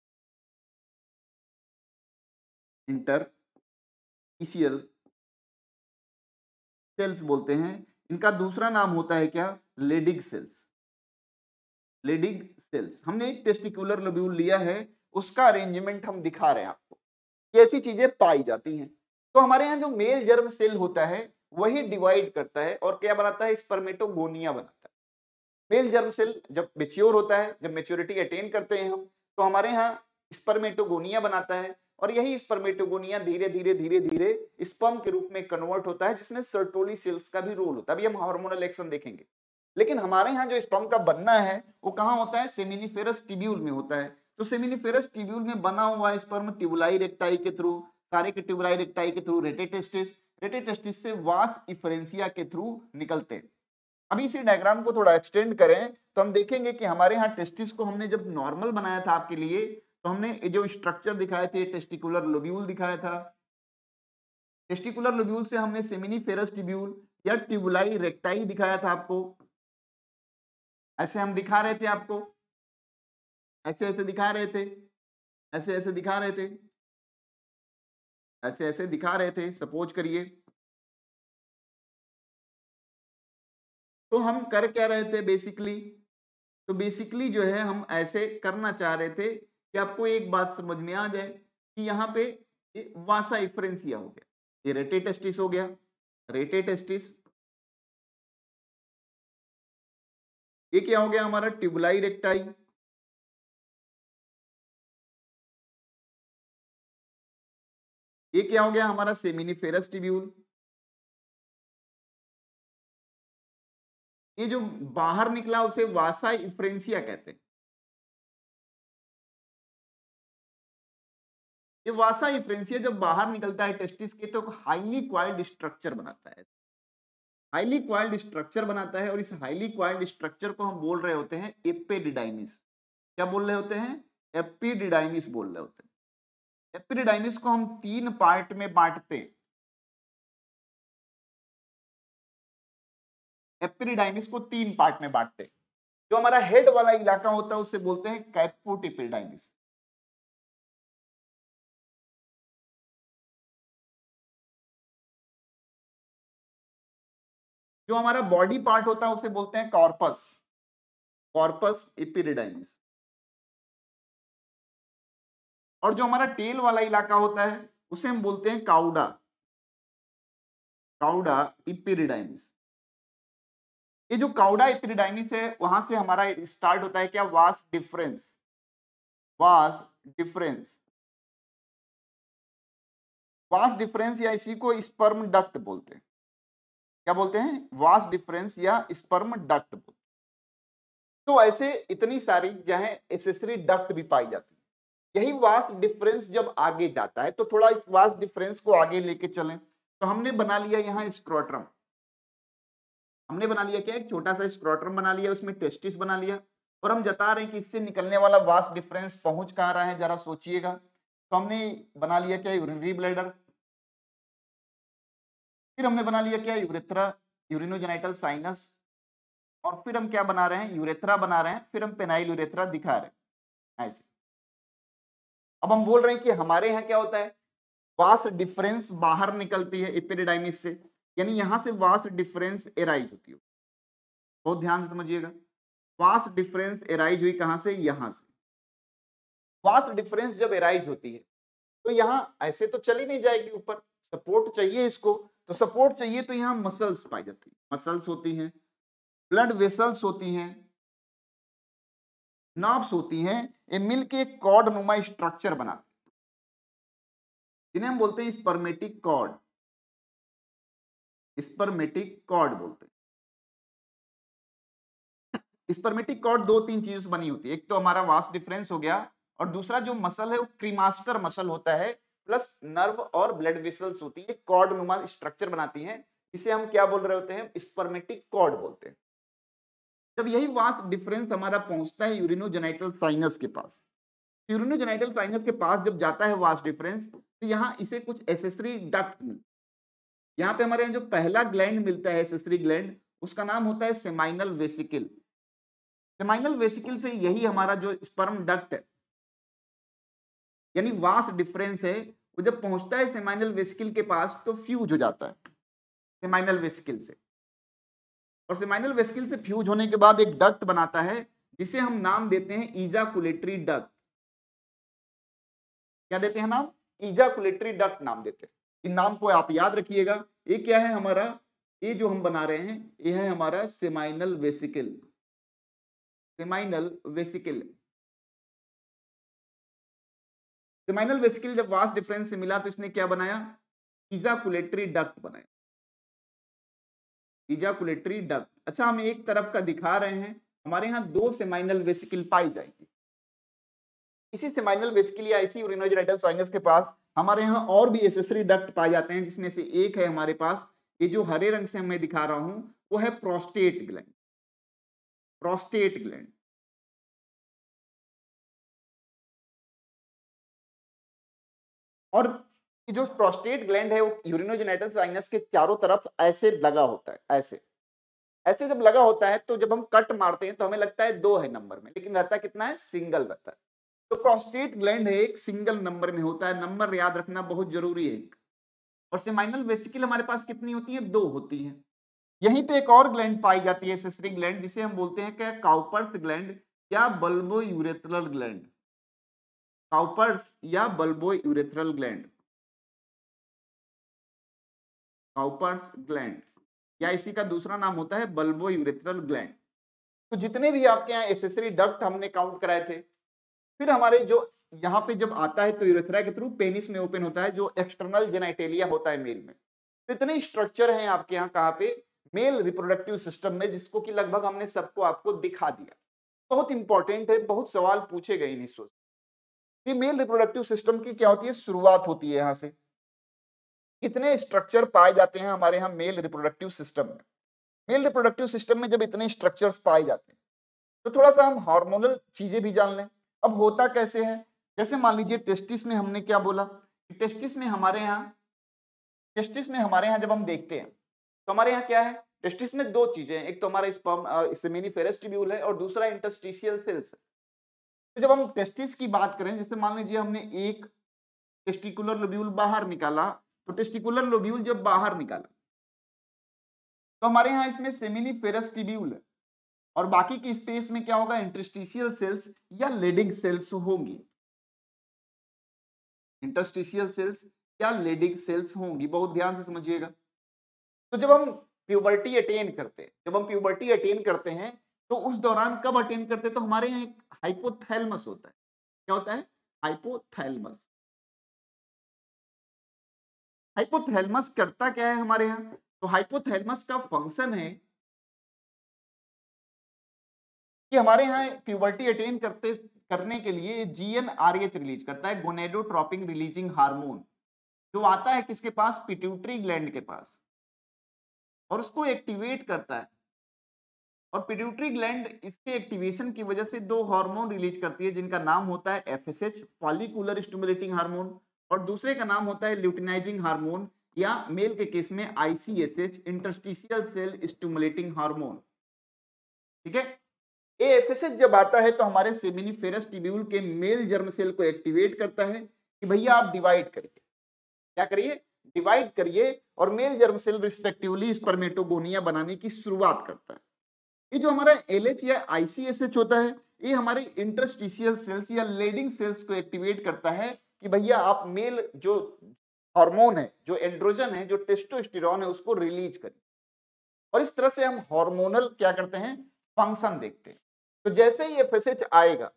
[SPEAKER 1] इंटरस्टिशियल सेल्स बोलते हैं। इनका दूसरा नाम होता है क्या, लेडिग सेल्स, लेडिग सेल्स। हमने एक टेस्टिकुलर लोब्यूल लिया है, उसका अरेंजमेंट हम दिखा रहे हैं आपको, ये ऐसी चीजें पाई जाती हैं। तो हमारे यहाँ जो मेल जर्म सेल होता है वही डिवाइड करता है और क्या बनाता है, स्पर्मेटोगोनिया बनाता है। मेल जर्म सेल जब मेच्योर होता है, जब मेच्योरिटी अटेन करते हैं हम, तो हमारे यहाँ स्पर्मेटोगोनिया बनाता है। और यही स्पर्मेटोगोनिया धीरे धीरे धीरे धीरे स्पर्म के रूप में कन्वर्ट होता है, जिसमें सर्टोली सेल्स का भी रोल होता है। अभी हम हार्मोनल एक्शन देखेंगे। लेकिन हमारे यहाँ जो स्पर्म का बनना है वो कहाँ होता है, सेमिनिफेरस ट्यूब्यूल में होता है। तो सेमिनिफेरस ट्यूब्यूल में बना हुआ स्पर्म ट्यूबुलाई रेक्टाई के थ्रू, सारे के ट्यूबुलाई रेक्टाई के थ्रू रेटेटेस्टिस, रेटेटेस्टिस से वास इफरेंसिया के थ्रू निकलते हैं। अभी इसी डायग्राम को थोड़ा एक्सटेंड करें तो हम देखेंगे कि हमारे यहाँ टेस्टिस को हमने जब नॉर्मल बनाया था आपके लिए, तो हमने ये जो स्ट्रक्चर दिखाए थे, टेस्टिकुलर लोब्यूल दिखाया था। टेस्टिकुलर लोब्यूल से हमने सेमिनिफेरस ट्यूब्यूल या ट्यूबुलाई रेक्टाई दिखाया था आपको। ऐसे हम दिखा रहे थे आपको, ऐसे ऐसे दिखा रहे थे, ऐसे ऐसे दिखा रहे थे, ऐसे ऐसे दिखा रहे थे, सपोज करिए। तो हम कर क्या रहे थे बेसिकली, तो बेसिकली जो है हम ऐसे करना चाह रहे थे कि आपको एक बात समझ में आ जाए कि यहाँ पे ये वासा इफरेंसिया हो गया, ये रेटेटेस्टिस हो गया, रेटेटेस्टिस, ये क्या हो गया हमारा ट्यूबुलाई रेक्टाई, ये क्या हो गया हमारा सेमिनिफेरस ट्यूब्यूल, ये जो बाहर निकला उसे वासा इफ्रेंसिया कहते हैं। ये वासा इफ्रेंसिया जब बाहर निकलता है टेस्टिस के तो हाईली क्वाइल्ड स्ट्रक्चर बनाता है, हाईली क्वाइल्ड स्ट्रक्चर बनाता है, और इस हाईली क्वाइल्ड स्ट्रक्चर को हम बोल रहे होते हैं एपिडिडाइमिस। क्या बोल रहे होते हैं? एपिडिडाइमिस बोल रहे होते हैं। एपिडिडाइमिस को हम 3 पार्ट में बांटते हैं। एपिडिडाइमिस को 3 पार्ट में बांटते हैं। जो हमारा हेड वाला इलाका होता है उसे बोलते हैं कैपोट एपिडिडाइमिस। जो हमारा बॉडी पार्ट होता है उसे बोलते हैं कॉर्पस, कॉर्पस एपिडिडाइमिस। और जो हमारा टेल वाला इलाका होता है उसे हम बोलते हैं काउडा, काउडा एपिडिडाइमिस। ये जो काउडा एपिडिडाइमिस है वहां से हमारा स्टार्ट होता है क्या? Vas deferens, vas deferens, vas deferens या इसी को स्पर्म डक्ट बोलते हैं। क्या बोलते हैं? वास डिफरेंस या स्पर्म डक्ट बोलते हैं। तो ऐसे इतनी सारी जो है एसेसरी डक्ट भी पाई जाती है। यही वास डिफरेंस जब आगे जाता है तो थोड़ा इस वास डिफरेंस को आगे लेके चलें तो हमने बना लिया यहाँ स्क्रोट्रम। हमने बना लिया क्या? एक छोटा सा स्क्रोट्रम बना लिया, उसमें टेस्टिस बना लिया, और हम जता रहे हैं कि इससे निकलने वाला वास डिफरेंस पहुंच कहाँ रहा है, जरा सोचिएगा। तो हमने बना लिया क्या? Urinary bladder. फिर हमने बना लिया क्या? Urethra, urinogenital sinus. और फिर हम क्या बना रहे हैं? यूरेथ्रा बना रहे हैं। फिर हम पेनाइल यूरेथ्रा दिखा रहे हैं ऐसे। अब हम बोल रहे हैं कि हमारे यहाँ क्या होता है? वास डिफरेंस बाहर निकलती है एपिडिडाइमिस से, यानी यहां से वास डिफरेंस एराइज होती है। बहुत ध्यान से समझिएगा, वास डिफरेंस एराइज हुई कहां से? यहां से। वास डिफरेंस जब एराइज होती है तो यहाँ ऐसे तो चली नहीं जाएगी ऊपर, सपोर्ट चाहिए इसको। तो सपोर्ट चाहिए तो यहाँ मसल्स पाई जाती है, मसल्स होती हैं, ब्लड वेसल्स होती हैं, नर्व्स होती हैं। ये मिलके एक कॉर्ड नुमा स्ट्रक्चर बनाते हैं जिन्हें हम बोलते हैं स्पर्मेटिक कॉर्ड, स्पर्मेटिक कॉर्ड बोलते हैं। स्पर्मेटिक कॉर्ड 2-3 चीजों से बनी होती है। एक तो हमारा वास डिफरेंस हो गया, और दूसरा जो मसल है वो क्रीमास्टर मसल होता है, प्लस नर्व और ब्लड वेसल्स होती है, कॉर्ड नुमा स्ट्रक्चर बनाती हैं। इसे हम क्या बोल रहे होते हैं? स्पर्मेटिक कॉर्ड बोलते हैं। जब यही वास डिफरेंस हमारा पहुंचता है यूरिनोजेनिटल साइनस के पास, यूरिनोजेनिटल साइनस के पास जब जाता है वास डिफरेंस तो यहाँ इसे कुछ एसेसरी डक्ट मिलता है। यहाँ पे हमारे यहाँ जो पहला ग्लैंड मिलता है एसेसरी ग्लैंड, उसका नाम होता है सेमाइनल वेसिकल। सेमाइनल वेसिकल से यही हमारा जो स्पर्म डक्ट है यानी वास डिफरेंस है, वो जब पहुंचता है सेमाइनल वेसिकल के पास तो फ्यूज हो जाता है सेमाइनल वेसिकल से, और सेमाइनल वेसिकल से फ्यूज होने के बाद एक डक्ट बनाता है जिसे हम नाम देते हैं इजाकुलेटरी डक्ट। क्या देते हैं नाम? इजाकुलेटरी डक्ट नाम देते हैं। इन नाम को आप याद रखिएगा। ये क्या है हमारा? ये जो हम बना रहे हैं ये है हमारा seminal vesicle, seminal vesicle. Seminal vesicle जब वास डिफरेंस से मिला तो इसने क्या बनाया? इजाकुलेटरी डक्ट बनाया, इजाकुलेटरी डक्ट। अच्छा, हम एक तरफ का दिखा रहे हैं, हमारे यहाँ 2 सेमाइनल वेसिकल पाई जाएंगी। इसी सेमाइनल वेसिकल या इसी यूरिनोजेनिटल साइनस के पास हमारे यहाँ और भी एसेसरी डक्ट पाए जाते हैं, जिसमें से एक है हमारे पास, ये जो हरे रंग से मैं दिखा रहा हूं वो है प्रोस्टेट ग्लैंड, प्रोस्टेट ग्लैंड। और ये जो प्रोस्टेट ग्लैंड है वो यूरिनोजेनिटल साइनस के चारों तरफ ऐसे लगा होता है, ऐसे ऐसे जब लगा होता है तो जब हम कट मारते हैं तो हमें लगता है 2 है नंबर में, लेकिन रहता कितना है? सिंगल रहता है। तो प्रोस्टेट ग्लैंड है एक सिंगल नंबर में होता है, नंबर याद रखना बहुत जरूरी है। और सेमाइनल वेसिकल हमारे पास कितनी होती है? 2 होती है। यहीं पे एक और ग्लैंड पाई जाती है एसेसरी ग्लैंड, जिसे हम बोलते हैं क्या? काउपर्स ग्लैंड या बल्बो यूरेथ्रल ग्लैंड, काउपर्स या bulbo urethral gland, Cowper's gland या इसी का दूसरा नाम होता है बल्बो यूरेथ्रल ग्लैंड। तो जितने भी आपके यहाँ एसेसरी डक्ट हमने काउंट कराए थे, फिर हमारे जो यहाँ पे जब आता है तो यूरेथ्रा के थ्रू पेनिस में ओपन होता है, जो एक्सटर्नल जेनाइटेलिया होता है मेल में। तो इतने स्ट्रक्चर हैं आपके यहाँ कहाँ पे, मेल रिप्रोडक्टिव सिस्टम में, जिसको कि लगभग हमने सबको आपको दिखा दिया। बहुत इंपॉर्टेंट है, बहुत सवाल पूछे गए इन हिस्सों से। ये मेल रिप्रोडक्टिव सिस्टम की क्या होती है, शुरुआत होती है यहाँ से। कितने स्ट्रक्चर पाए जाते हैं हमारे यहाँ मेल रिप्रोडक्टिव सिस्टम में। मेल रिप्रोडक्टिव सिस्टम में जब इतने स्ट्रक्चर्स पाए जाते हैं तो थोड़ा सा हम हार्मोनल चीजें भी जान लें। अब होता कैसे है, जैसे मान लीजिए टेस्टिस में हमने क्या बोला, टेस्टिस में हमारे यहाँ जब हम देखते हैं तो हमारे यहाँ क्या है, टेस्टिस में दो चीजें हैं, एक तो हमारा स्पर्म सेमिनिफेरस ट्यूब्यूल है और दूसरा इंटरस्टिशियल सेल्स है। तो जब हम टेस्टिस की बात करें, जैसे मान लीजिए हमने एक टेस्टिकुलर लोब्यूल बाहर निकाला, तो टेस्टिकुलर लोब्यूल जब बाहर निकाला तो हमारे यहाँ इसमें सेमिनिफेरस ट्यूब्यूल है और बाकी की स्पेस में क्या होगा, इंटरस्टिशियल सेल्स या लेडिंग सेल्स होंगी। इंटरस्टिशियल सेल्स या लेडिंग सेल्स होंगी, बहुत ध्यान से समझिएगा। तो जब हम प्यूबर्टी अटेन करते हैं तो उस दौरान कब अटेन करते हैं, तो हमारे यहाँ एक हाइपोथैलेमस होता है। क्या होता है, हाइपोथैलेमस। हाइपोथैलेमस करता क्या है हमारे यहाँ, तो हाइपोथैलेमस का फंक्शन है कि हमारे यहाँ प्यूबर्टी अटेन करने के लिए GnRH रिलीज करता है, गोनेडोट्रोपिन रिलीजिंग हार्मोन, जो आता है किसके पास, पिट्यूटरी ग्लैंड के पास, और उसको एक्टिवेट करता है। और पिट्यूटरी ग्लैंड इसके एक्टिवेशन की वजह से दो हार्मोन रिलीज करती है, जिनका नाम होता है FSH फॉलिकुलर स्टिमुलेटिंग हार्मोन, और दूसरे का नाम होता है ल्यूटिनाइजिंग हार्मोन, या मेल के केस में ICSH interstitial cell stimulating hormone. ठीक है, FSH जब आता है तो हमारे सेमिनिफेरस ट्यूब्यूल के मेल जर्म सेल को एक्टिवेट करता है कि भैया आप डिवाइड करिए, क्या करिए, डिवाइड करिए, और male germ cell respectively spermatogonia बनाने की शुरुआत करता है। ये जो हमारा LH या ICSH होता है, ये हमारे इंटरस्टिशियल सेल्स या लेडिंग सेल्स को एक्टिवेट करता है कि भैया आप मेल जो हार्मोन है, जो एंड्रोजन है, जो टेस्टोस्टेरोन है, उसको रिलीज करें। और इस तरह से हम हार्मोनल क्या करते हैं, फंक्शन देखते हैं। तो जैसे ही FSH आएगा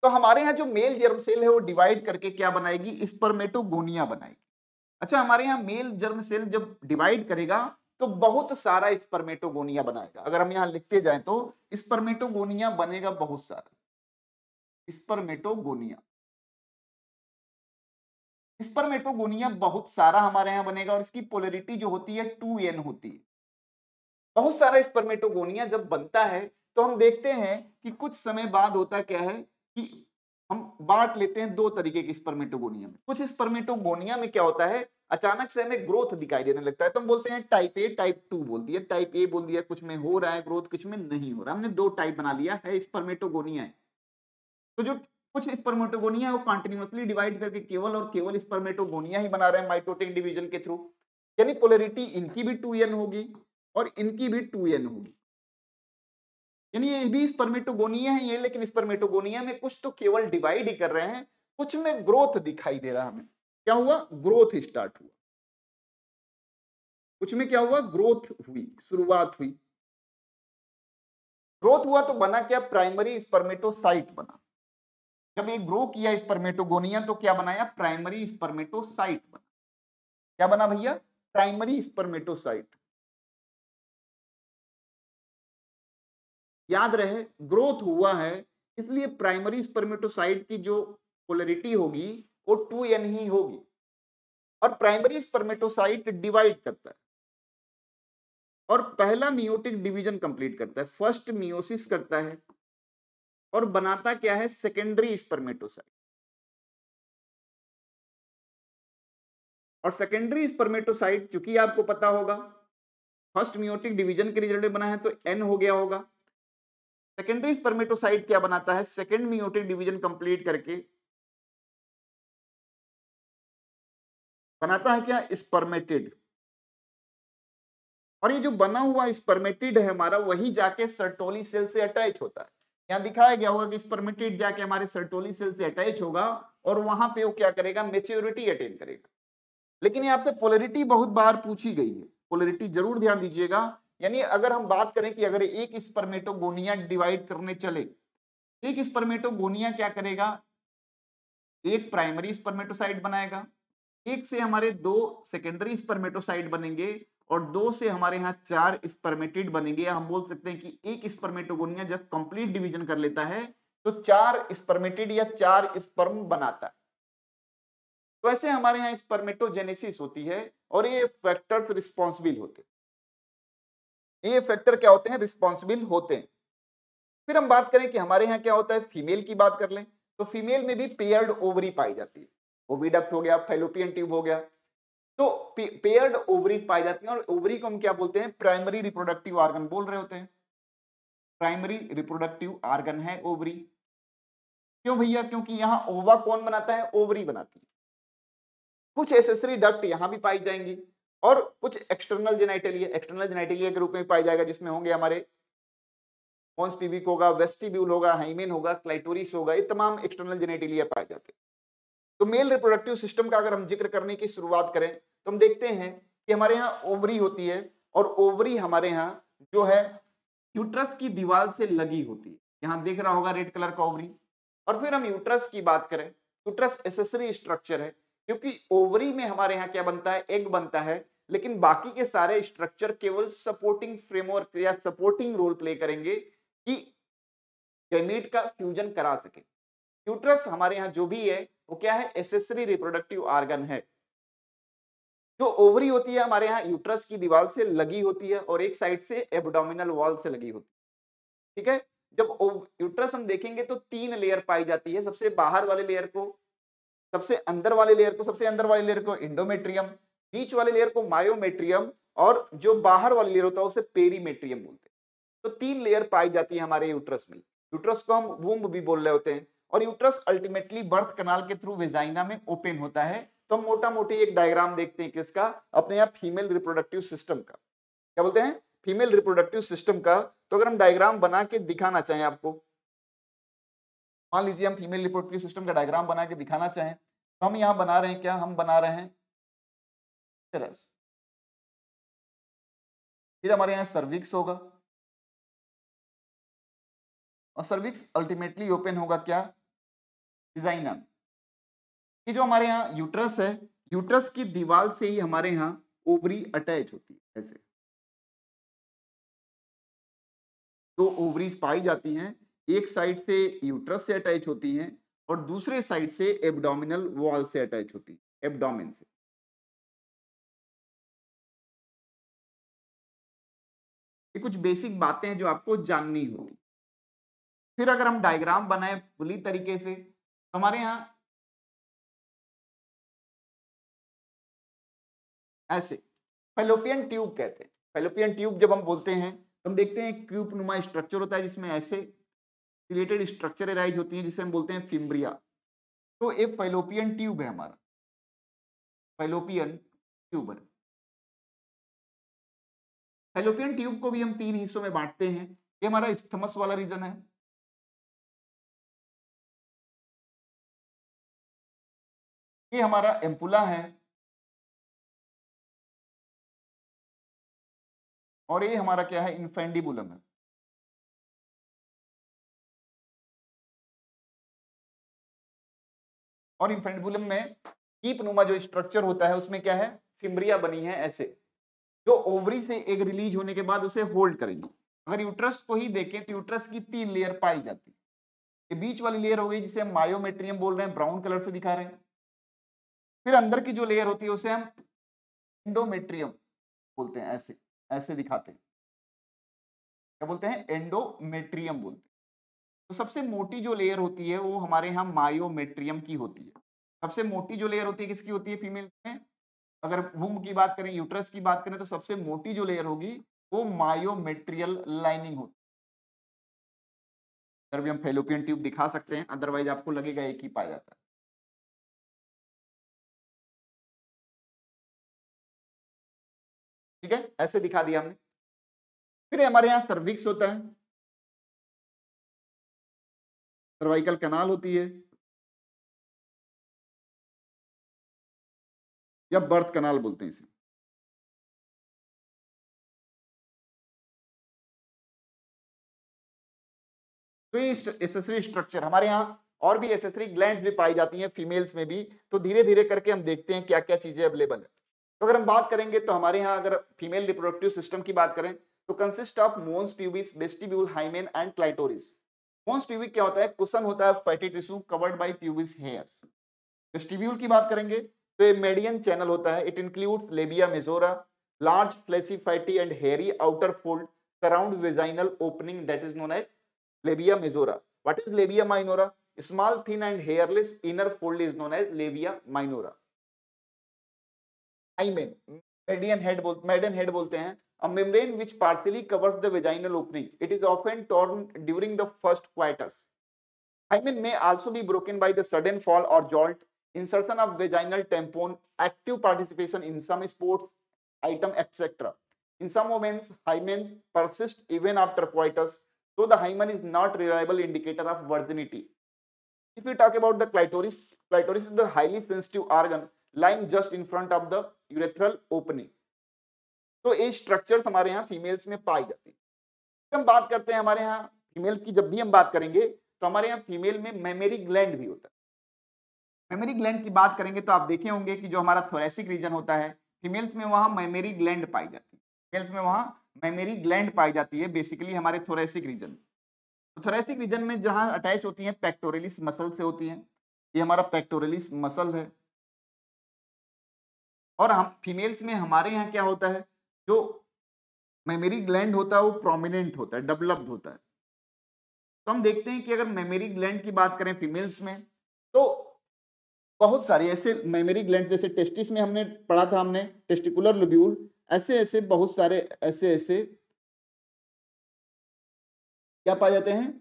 [SPEAKER 1] तो हमारे यहाँ जो मेल जर्म सेल है वो डिवाइड करके क्या बनाएगी, स्पर्मेटोगोनिया बनाएगी। अच्छा, हमारे यहाँ मेल जर्म सेल जब डिवाइड करेगा तो बहुत सारा स्पर्मेटोगोनिया बनाएगा। अगर हम यहाँ लिखते जाएं तो स्पर्मेटोगोनिया बनेगा बहुत सारा, स्पर्मेटोगोनिया बहुत सारा हमारे यहाँ बनेगा, और इसकी पोलैरिटी जो होती है 2n होती है। बहुत सारा स्पर्मेटोगोनिया जब बनता है तो हम देखते हैं कि कुछ समय बाद होता क्या है कि हम बांट लेते हैं दो तरीके के स्पर्मेटोगोनिया में। कुछ स्पर्मेटोगोनिया में क्या होता है, अचानक से हमें ग्रोथ दिखाई देने लगता है, तो हम बोलते हैं टाइप A, टाइप 2 बोल दिया, टाइप A बोल दिया, कुछ में हो रहा है ग्रोथ, कुछ में नहीं हो रहा, हमने दो टाइप बना लिया है, स्पर्मेटोगोनिया है। तो जो कुछ स्पर्मेटोगोनिया है वो कंटिन्यूअसली डिवाइड करके केवल और केवल स्पर्मेटोगोनिया ही बना रहे हैं माइटोटिक डिवीजन के थ्रू, यानी पोलैरिटी इनकी भी 2n होगी और इनकी भी 2n होगी, यानी ये भी स्पर्मेटोगोनिया है ये, लेकिन स्पर्मेटोगोनिया में कुछ तो केवल डिवाइड ही कर रहे हैं, कुछ में ग्रोथ दिखाई दे रहा हमें। क्या हुआ, ग्रोथ स्टार्ट हुआ, कुछ में क्या हुआ, ग्रोथ हुई, शुरुआत हुई। ग्रोथ हुआ तो बना क्या, प्राइमरी स्पर्मेटोसाइट बना। जब ये ग्रो किया स्पर्मेटोगोनिया तो क्या बनाया, प्राइमरी स्पर्मेटोसाइट बना। क्या बना भैया, प्राइमरी स्पर्मेटोसाइट। याद रहे ग्रोथ हुआ है, इसलिए प्राइमरी स्पर्मेटोसाइट की जो पोलैरिटी होगी वो 2n ही होगी, और प्राइमरी स्पर्मेटोसाइट डिवाइड करता है और पहला मियोटिक डिवीजन कंप्लीट करता है, फर्स्ट मियोसिस करता है, और बनाता क्या है, सेकेंडरी स्पर्मेटोसाइट। और सेकेंडरी स्पर्मेटोसाइट चूंकि आपको पता होगा फर्स्ट मियोटिक डिवीजन के रिजल्ट में बना है तो n हो गया होगा। सेकेंडरी स्पर्मेटोसाइट क्या बनाता है, सेकेंड मियोटिक डिवीजन कंप्लीट करके बनाता है क्या, स्पर्मेटिड। और ये जो बना हुआ स्पर्मेटिड है हमारा, वही जाके सर्टोली सेल से अटैच होता है। यहाँ दिखाया गया होगा कि स्पर्मेटिड जाके हमारे सर्टोली सेल से अटैच होगा और वहां पे वो क्या करेगा, मेच्योरिटी अटेन करेगा। लेकिन ये आपसे पोलैरिटी बहुत बार पूछी गई है, पोलैरिटी जरूर ध्यान दीजिएगा यानी अगर हम बात करें कि अगर एक स्पर्मेटोगोनिया डिवाइड करने चले, एक स्पर्मेटोगोनिया क्या करेगा, एक प्राइमरी स्पर्मेटोसाइट बनाएगा, एक से हमारे 2 सेकेंडरी स्पर्मेटोसाइट बनेंगे और 2 से हमारे यहाँ 4 स्पर्मेटिड बनेंगे। हम बोल सकते हैं कि एक स्पर्मेटोगोनिया जब कंप्लीट डिवीजन कर लेता है तो 4 स्पर्मेटिड या 4 स्पर्म बनाता है। तो ऐसे हमारे यहाँ स्पर्मेटोजेनेसिस होती है और ये फैक्टर्स रिस्पॉन्सिबल होते हैं। ये फैक्टर क्या होते हैं, रिस्पॉन्सिबल होते हैं। फिर हम बात करें कि हमारे यहाँ क्या होता है, फीमेल की बात कर लें तो फीमेल में भी पेयर्ड ओवरी पाई जाती है। ओविडक्ट हो गया, फैलोपियन ट्यूब हो गया, तो पेयर्ड ओवरी पाई जाती है। और ओवरी को हम क्या बोलते हैं, प्राइमरी रिप्रोडक्टिव ऑर्गन बोल रहे होते हैं। प्राइमरी रिप्रोडक्टिव ऑर्गन है ओवरी। क्यों भैया, क्योंकि यहाँ ओवा कौन बनाता है, ओवरी बनाती है। कुछ एसेसरी डक्ट यहाँ भी पाई जाएंगी और कुछ एक्सटर्नल जेनाइटेलिया के रूप में पाई जाएगा, जिसमें होंगे हमारे पॉन्स पिविक होगा, वेस्टिब्यूल होगा, हाइमेन होगा, क्लाइटोरिस होगा, ये तमाम एक्सटर्नल जेनेटिलिया पाए जाते हैं। तो मेल रिप्रोडक्टिव सिस्टम का अगर हम जिक्र करने की शुरुआत करें तो हम देखते हैं कि हमारे यहाँ ओवरी होती है और ओवरी हमारे यहाँ जो है यूट्रस की दीवार से लगी होती है। यहाँ देख रहा होगा रेड कलर का ओवरी। और फिर हम यूट्रस की बात करें, यूट्रस एसेसरी स्ट्रक्चर है, क्योंकि ओवरी में हमारे यहाँ क्या बनता है, एग बनता है, लेकिन बाकी के सारे स्ट्रक्चर केवल सपोर्टिंग फ्रेमवर्क या सपोर्टिंग रोल प्ले करेंगे कि गैमीट का फ्यूजन करा सके। यूट्रस हमारे यहाँ जो भी है वो क्या है, एसेसरी रिप्रोडक्टिव ऑर्गन है। जो ओवरी होती है हमारे यहाँ यूट्रस की दीवार से लगी होती है और एक साइड से एब्डोमिनल वॉल से लगी होती है। ठीक है, जब यूट्रस हम देखेंगे तो 3 लेयर पाई जाती है। सबसे बाहर वाले लेयर को, सबसे अंदर वाले लेयर को, सबसे अंदर वाले लेयर को एंडोमेट्रियम, बीच वाले लेयर को मायोमेट्रियम और जो बाहर वाले लेयर होता है उसे पेरीमेट्रियम बोलते हैं। तो 3 लेयर पाई जाती है हमारे यूट्रस में। यूट्रस को हम वूम्ब भी बोल रहे होते हैं और यूट्रस अल्टीमेटली बर्थ कनाल के थ्रू वेजाइना में ओपन होता है। तो हम मोटा मोटी एक डायग्राम देखते हैं किसका, अपने यहाँ फीमेल रिप्रोडक्टिव सिस्टम का। क्या बोलते हैं, फीमेल रिप्रोडक्टिव सिस्टम का। तो अगर हम डायग्राम बना के दिखाना चाहें आपको, मान लीजिए हम फीमेल रिप्रोडक्टिव सिस्टम का डायग्राम बना के दिखाना चाहें तो हम यहाँ बना रहे हैं क्या, हम बना रहे हैं तरह से। फिर हमारे यहाँ सर्विक्स होगा और सर्विक्स अल्टीमेटली ओपन होगा क्या, डिजाइना। ये जो हमारे यहाँ यूट्रस है, यूट्रस की दीवार से ही हमारे यहाँ ओवरी अटैच होती है। ऐसे 2 ओवरीज पाई जाती हैं, एक साइड से यूट्रस से अटैच होती हैं और दूसरे साइड से एब्डोमिनल वॉल से अटैच होती है, एब्डोमेन से। ये कुछ बेसिक बातें हैं जो आपको जाननी होगी। फिर अगर हम डायग्राम बनाए फुली तरीके से तो हमारे यहाँ ऐसे फैलोपियन ट्यूब कहते हैं। फैलोपियन ट्यूब जब हम बोलते हैं तो हम देखते हैं क्यूब नुमा स्ट्रक्चर होता है जिसमें ऐसे रिलेटेड स्ट्रक्चर अराइज होती है जिसे हम बोलते हैं फिम्ब्रिया। तो एक फैलोपियन ट्यूब है हमारा, फैलोपियन ट्यूब है। फैलोपियन ट्यूब को भी हम 3 हिस्सों में बांटते हैं। ये हमारा स्थमस वाला रीजन है, ये हमारा एम्पुला है और ये हमारा क्या है, इन्फेंडिबुलम है। और इन्फेंडिबुलम में कीप नुमा जो स्ट्रक्चर होता है उसमें क्या है, फिम्ब्रिया बनी है ऐसे, जो ओवरी से एग रिलीज होने के बाद उसे होल्ड करेंगी। अगर यूट्रस को ही देखें तो यूट्रस की 3 लेयर पाई जाती है। ये बीच वाली लेयर हो गई जिसे हम मायोमेट्रियम बोल रहे हैं, ब्राउन कलर से दिखा रहे हैं। फिर अंदर की जो लेयर होती है उसे हम एंडोमेट्रियम बोलते हैं, ऐसे ऐसे दिखाते हैं। क्या बोलते हैं, एंडोमेट्रियम बोलते हैं। तो सबसे मोटी जो लेयर होती है वो हमारे यहाँ मायोमेट्रियम की होती है। सबसे मोटी जो लेयर होती है किसकी होती है फीमेल में, अगर वुम्ब की बात करें, यूट्रस की बात करें तो सबसे मोटी जो लेयर होगी वो मायोमेट्रियल लाइनिंग होती है। इधर भी हम फैलोपियन ट्यूब दिखा सकते हैं, अदरवाइज आपको लगेगा एक ही पाया जाता है। ठीक है, ऐसे दिखा दिया हमने। फिर हमारे यहाँ सर्विक्स होता है, सर्वाइकल कैनाल होती है या बर्थ कैनाल बोलते हैं इसे। तो ये एसेसरी स्ट्रक्चर हमारे यहाँ और भी एसेसरी ग्लैंड्स भी पाई जाती हैं फीमेल्स में भी, तो धीरे धीरे करके हम देखते हैं क्या क्या चीजें अवेलेबल है। तो अगर हम बात करेंगे तो हमारे यहाँ अगर फीमेल रिप्रोडक्टिव सिस्टम की बात करें तो consist of mons pubis, vestibule, hymen and clitoris. Mons pubic क्या होता है? कुशन होता है fatty tissue covered by pubis hairs. Vestibule की बात करेंगे तो ये मेडियन चैनल होता है, it includes labia majora, large fleshy fatty and hairy outer fold surround vaginal opening that is known as labia majora. What is labia minora? Small thin and hairless inner fold is known as labia minora. Hymen median head बोलते हैं, a membrane which partially covers the vaginal opening. It is often torn during the first coitus. Hymen may also be broken by the sudden fall or jolt, insertion of vaginal tampon, active participation in some sports item, etc. In some women, hymens persist even after coitus, so the hymen is not reliable indicator of virginity. If we talk about the clitoris, clitoris is the highly sensitive organ lying just in front of the urethral opening. तो ये structures हमारे यहाँ females में पाई जाती है। हम बात करते हैं हमारे यहाँ फीमेल की, जब भी हम बात करेंगे तो हमारे यहाँ फीमेल में मेमोरी ग्लैंड भी होता है। मेमोरी ग्लैंड की बात करेंगे तो आप देखे होंगे कि जो हमारा थोरेसिक रीजन होता है फीमेल्स में वहां मेमोरी ग्लैंड पाई जाती है। फीमेल्स में वहां मेमोरी ग्लैंड पाई जाती है बेसिकली हमारे थोरेसिक रीजन। तो थोरेसिक रीजन में जहां अटैच होती है पेक्टोरलिस मसल से होती है, ये हमारा पेक्टोरलिस मसल है। और हम फीमेल्स में हमारे यहाँ क्या होता है, जो मेमोरी ग्लैंड होता है वो प्रोमिनेंट होता है, डेवलप्ड होता है। तो हम देखते हैं कि अगर मेमोरी ग्लैंड की बात करें फीमेल्स में तो बहुत सारे ऐसे मेमोरी ग्लैंड, जैसे टेस्टिस में हमने पढ़ा था, हमने टेस्टिकुलर लोब्यूल, ऐसे ऐसे बहुत सारे ऐसे ऐसे क्या पाए जाते हैं,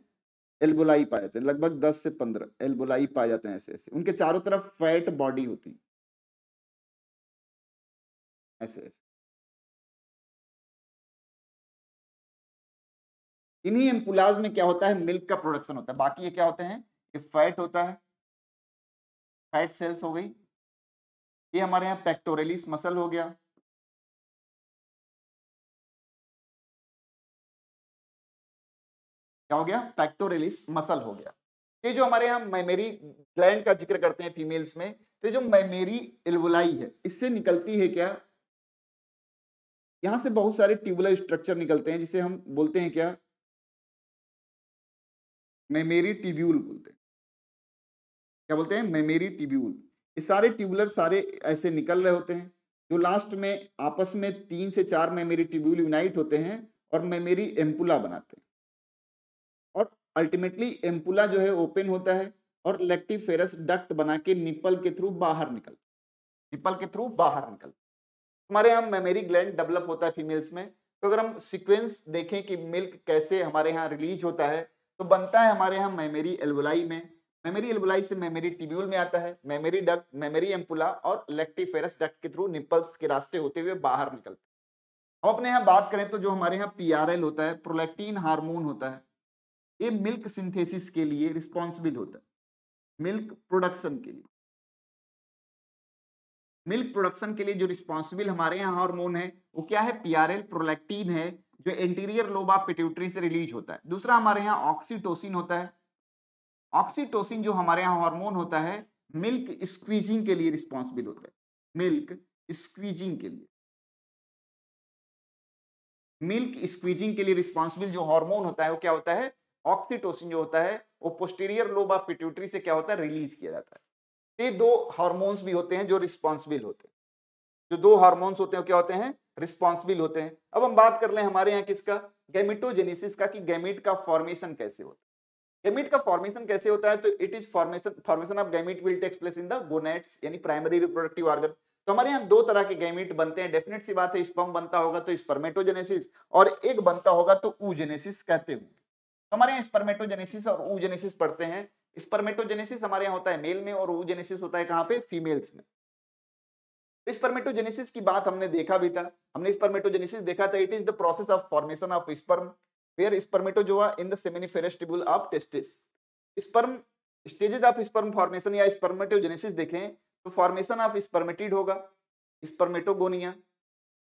[SPEAKER 1] एल्बोलाई पाए जाते हैं। लगभग 10 से 15 एल्बोलाई पाए जाते हैं ऐसे ऐसे, उनके चारों तरफ फैट बॉडी होती है ऐसे ऐसे। इन्हीं एम्पुलाज में क्या होता है, मिल्क का प्रोडक्शन होता है। बाकी ये क्या होते हैं, ये फैट होता है, फैट सेल्स हो गई। ये हमारे यहाँ पेक्टोरलिस मसल हो गया, क्या हो गया, पेक्टोरलिस मसल हो गया। ये जो हमारे यहाँ मेमोरी ग्लैंड का जिक्र करते हैं फीमेल्स में, तो जो मेमोरी एल्वोलाई है इससे निकलती है क्या, यहाँ से बहुत सारे ट्यूबुलर स्ट्रक्चर निकलते हैं जिसे हम बोलते हैं क्या, मेमोरी ट्यूब्यूल बोलते हैं। क्या बोलते हैं, मेमोरी ट्यूब्यूल। ये सारे ट्यूबुलर सारे ऐसे निकल रहे होते हैं, जो लास्ट में आपस में 3 से 4 मेमोरी ट्यूब्यूल यूनाइट होते हैं और मेमोरी एम्पुला बनाते हैं। और अल्टीमेटली एम्पुला जो है ओपन होता है और लेक्टिफेरस डक्ट बना के निपल के थ्रू बाहर निकलता है, निपल के थ्रू बाहर निकलता है। हमारे यहाँ मेमोरी ग्लैंड डेवलप होता है फीमेल्स में। तो अगर हम सीक्वेंस देखें कि मिल्क कैसे हमारे यहाँ रिलीज होता है, तो बनता है हमारे यहाँ मेमोरी एल्वोलाई में, मेमोरी एल्वोलाई से मेमोरी ट्यूब्यूल में आता है, मेमोरी डक्ट, मेमोरी एम्पुला और लेक्टिफेरस डक्ट के थ्रू निपल्स के रास्ते होते हुए बाहर निकलते हैं। हम अपने यहाँ बात करें तो जो हमारे यहाँ पीआरएल होता है, प्रोलैक्टिन हार्मोन होता है, ये मिल्क सिंथेसिस के लिए रिस्पॉन्सिबल होता है, मिल्क प्रोडक्शन के लिए। मिल्क प्रोडक्शन के लिए जो रिस्पॉन्सिबल हमारे यहाँ हार्मोन है वो क्या है, पीआरएल, प्रोलैक्टिन है, जो एंटीरियर लोब ऑफ पिट्यूटरी से रिलीज होता है। दूसरा हमारे यहाँ ऑक्सीटोसिन होता है। ऑक्सीटोसिन जो हमारे यहाँ हार्मोन होता है मिल्क स्क्वीजिंग के लिए रिस्पॉन्सिबल होता है, मिल्क स्क्वीजिंग के लिए। मिल्क स्क्वीजिंग के लिए रिस्पॉन्सिबल जो हार्मोन होता है वो क्या होता है, ऑक्सीटोसिन जो होता है वो पोस्टीरियर लोब ऑफ पिट्यूटरी से क्या होता है, रिलीज किया जाता है। ये दो हार्मोन्स भी होते हैं जो रिस्पॉन्सिबल होते हैं, जो दो हार्मोन्स होते हैं क्या होते हैं, रिस्पॉन्सिबल होते हैं। अब हम बात कर लें हमारे यहाँ किसका, गैमेटोजेनेसिस का, कि गैमेट का फॉर्मेशन कैसे होता है। गैमेट का फॉर्मेशन कैसे होता है, तो it is formation of gamete will takes place in the gonads यानी प्राइमरी रिप्रोडक्टिव ऑर्गन। तो हमारे यहाँ दो तरह के गैमेट बनते हैं, डेफिनेट सी बात है, स्पर्म बनता होगा तो स्पर्मेटोजेनेसिस, और एक बनता होगा तो oogenesis कहते हैं। तो हमारे यहाँ स्पर्मेटोजेनेसिस और oogenesis पढ़ते हैं। स्पर्मेटोजेनेसिस हमारे यहाँ होता है मेल में और oogenesis होता है कहाँ पे, फीमेल्स में। स्पर्मेटोजेनेसिस की बात हमने देखा भी था, हमने स्पर्मेटोजेनेसिस देखा था, it is the process of formation of sperm where spermatozoa in the seminiferous tubule of testis. Sperm stages of sperm formation या स्पर्मेटोजेनेसिस देखें तो फॉर्मेशन ऑफ स्पर्मेटिड होगा, स्पर्मेटोगोनिया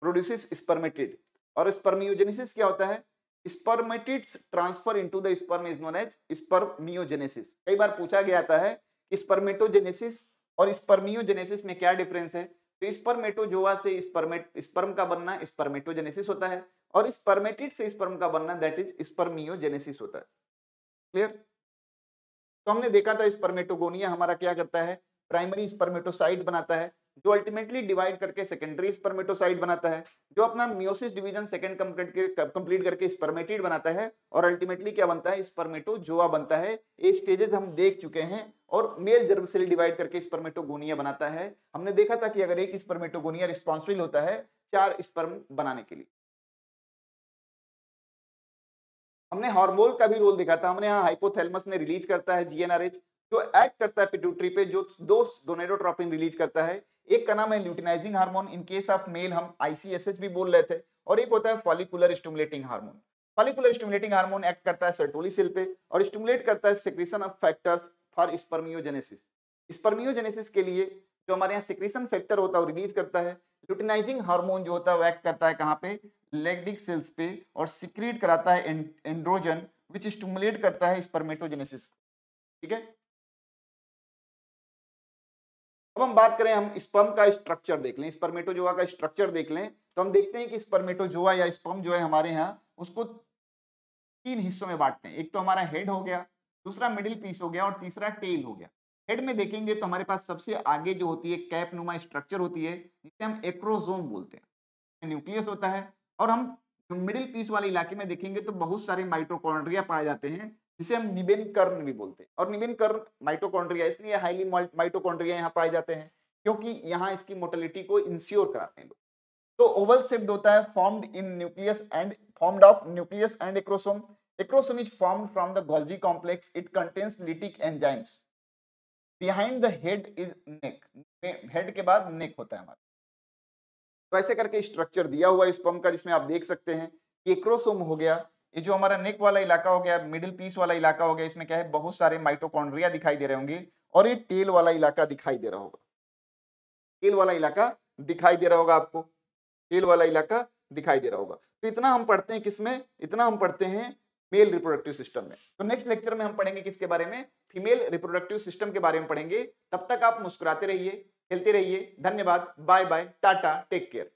[SPEAKER 1] प्रोड्यूसेस स्पर्मेटिड, और स्पर्मियोजेनेसिस क्या होता है, spermatids transfer into the sperm is known as spermiogenesis. कई बार पूछा गया आता है कि स्पर्मेटोजेनेसिस और स्पर्मियोजेनेसिस में क्या डिफरेंस है। तो स्पर्मेटोजोआ से स्पर्म का बनना स्पर्मेटोजेनेसिस होता है और स्पर्मेटिड से स्पर्म का बनना दैट इज स्पर्मियोजेनेसिस होता है। क्लियर। तो हमने देखा था स्पर्मेटोगोनिया हमारा क्या करता है, प्राइमरी स्पर्मेटोसाइट बनाता है जो अल्टीमेटली डिवाइड करके सेकेंडरी स्पर्मेटोसाइट बनाता है, जो अपना मियोसिस डिवीजन सेकंड कंप्लीट करके स्पर्मेटिड बनाता है और अल्टीमेटली क्या बनता है, स्पर्मेटोजोआ बनता है। ये स्टेजेस हम देख चुके हैं और मेल जर्म सेल डिवाइड करके स्पर्मेटोगोनिया बनाता है। हमने देखा था कि अगर एक स्पर्मेटोगोनिया रिस्पॉन्सिबल होता है 4 स्पर्म बनाने के लिए। हमने हार्मोन का भी रोल देखा था। हमने यहाँ हाइपोथैलेमस ने रिलीज करता है जीएनआरएच जो एक्ट करता है पिट्यूटरी पे, जो दो गोनेडोट्रोपिन रिलीज करता है। एक का नाम है luteinising hormone, in case of male हम आईसीएसएच भी बोल रहे थे, और एक होता है follicular stimulating hormone. Follicular stimulating hormone act करता है सर्टोली सेल पे और स्टिमुलेट करता है secretion of factors for spermiogenesis. Spermiogenesis के लिए जो हमारे यहाँ सेक्रेशन फैक्टर होता है वो रिलीज करता है। ल्यूटिनाइजिंग हार्मोन जो होता है वो एक्ट करता है कहाँ पे, लेग्डिक सेल्स पे, और सिक्रीट कराता है एंड्रोजन विच स्टिमुलेट करता है स्पर्मेटोजेनेसिस। ठीक है। अब हम बात करें, हम स्पर्म का स्ट्रक्चर देख लें, स्पर्मेटोजोआ का स्ट्रक्चर देख लें, तो हम देखते हैं कि स्पर्मेटोजोआ या स्पर्म जो है हमारे यहाँ उसको 3 हिस्सों में बांटते हैं। एक तो हमारा हेड हो गया, दूसरा मिडिल पीस हो गया और तीसरा टेल हो गया। हेड में देखेंगे तो हमारे पास सबसे आगे जो होती है कैप नुमा स्ट्रक्चर होती है जिसे हम एक्रोसोम बोलते हैं, न्यूक्लियस होता है। और हम मिडिल पीस वाले इलाके में देखेंगे तो बहुत सारे माइटोकॉन्ड्रिया पाए जाते हैं जिसे हम निबेन कर्ण भी बोलते हैं। और निबेन कर्ण माइटोकॉन्ड्रिया इसलिए हाईली माइटोकॉन्ड्रिया यहाँ पाए जाते हैं क्योंकि यहाँ इसकी मोटिलिटी को इंश्योर कराते हैं लोग। तो ओवल शेप्ड होता है, formed in nucleus and formed of nucleus and acrosome. Acrosome is formed from the Golgi complex, it contains lytic enzymes. Behind the head is neck, head के बाद नेक होता है हमारा। तो ऐसे करके स्ट्रक्चर दिया हुआ स्पर्म का, जिसमें आप देख सकते हैं कि एक्रोसोम हो गया, ये जो हमारा नेक वाला इलाका हो गया, मिडिल पीस वाला इलाका हो गया, इसमें क्या है बहुत सारे माइटोकॉन्ड्रिया दिखाई दे रहे होंगे, और ये टेल वाला इलाका दिखाई दे रहा होगा। टेल वाला इलाका दिखाई दे रहा होगा आपको, टेल वाला इलाका दिखाई दे रहा होगा। तो इतना हम पढ़ते हैं किसमें, इतना हम पढ़ते हैं मेल रिप्रोडक्टिव सिस्टम में। तो नेक्स्ट लेक्चर में हम पढ़ेंगे किसके बारे में, फीमेल रिप्रोडक्टिव सिस्टम के बारे में पढ़ेंगे। तब तक आप मुस्कुराते रहिए, खेलते रहिए। धन्यवाद, bye bye, tata, take care.